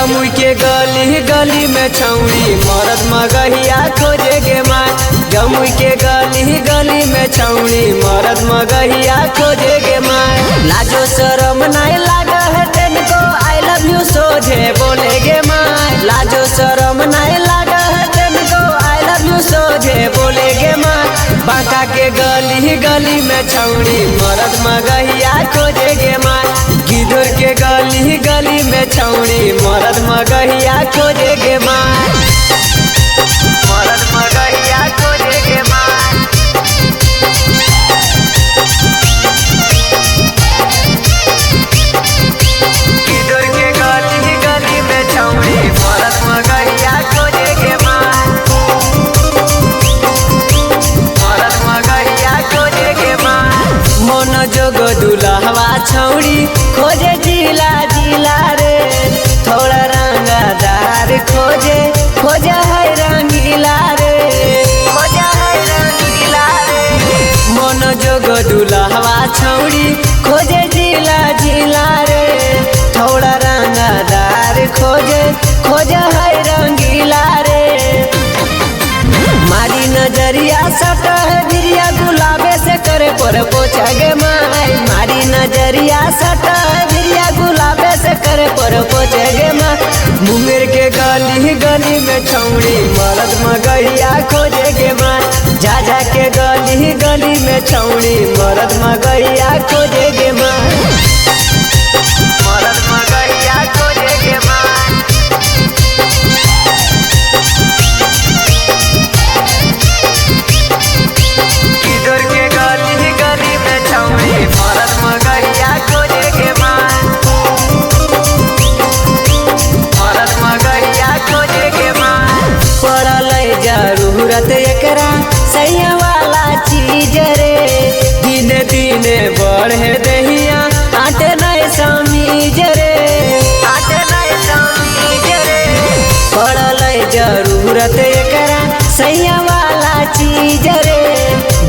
जमुई के गली गली में छौड़ी मरद मगहिया खोजे गे माँ। जमुई के गली गली में छौड़ी मरद मगहिया खोजे गे माँ। लाजो शरम नहीं लागा है तेनको आई लव यू सोझे बोले गे माँ। लाजो शरम नहीं लागा है तेनको आई लव यू सोझे बोले गे माँ। बांका के गली गली में छौड़ी मरद मगहिया खोजे गे माँ। गिदर के गली गली में छौड़ी मरद मगहिया खोजे गे माँ। मरद मगहिया खोजे गे माँ। गिदर के गली गली में छौड़ी मरद मगहिया खोजे गे माँ। मरद मगहिया खोजे गे माँ। मन जोग दुल्हवा छौड़ी खोजे जिला जिला रे। थोड़ा रंगदार खोजे खोजे है रंगीला रे। खोजे है रंगीला रे। मन जोग दुल्हवा छौड़ी खोजे जिला जिला रे। थोड़ा रंगदार खोजे खोजे है रंगीला रे। मारी नजरिया सट है बिरिया गुलाबे से करे पर पोछा गे माई। मारी नजरिया सट है बिरिया गुलाबे से करे पर पोछे गे माँ। मुंगेर के गली गली में छौड़ी मरद मगहिया खोजे गे माँ। झाझा के गली गली में छौड़ी मरद मगहिया खोजे गे माँ। मरद मगहिया खोजे गे माँ। गिदर के गली गली में छौड़ी मरद मगहिया खोजे गे माँ। मरद मगहिया खोजे गे माँ। पड़ल जरूरत एकरा सैया वाला चीज रे। दिने दिने बढ़े दहिया आटे नहीं समीज रे। आटे नहीं समीज रे। पड़ल जरूरत एकरा सैया वाला चीज रे।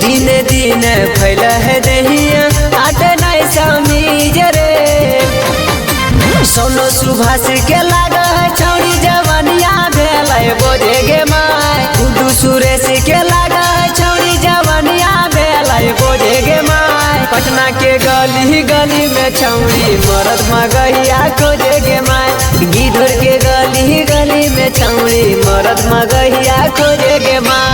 दिने दिने फैल है दहिया आटे नहीं समीज रे। सोनो सुभाष के लागा है छौड़ी जवनिया भेल बोझे गे माँ। गुड्डू सुरेश के लागा है छौड़ी जवनिया भेल बोझे गे माँ। पटना के गली गली में छौड़ी मरद मगहिया खोजे गे माँ। गिदर के गली गली में छौड़ी मरद मगहिया खोजे गे माँ।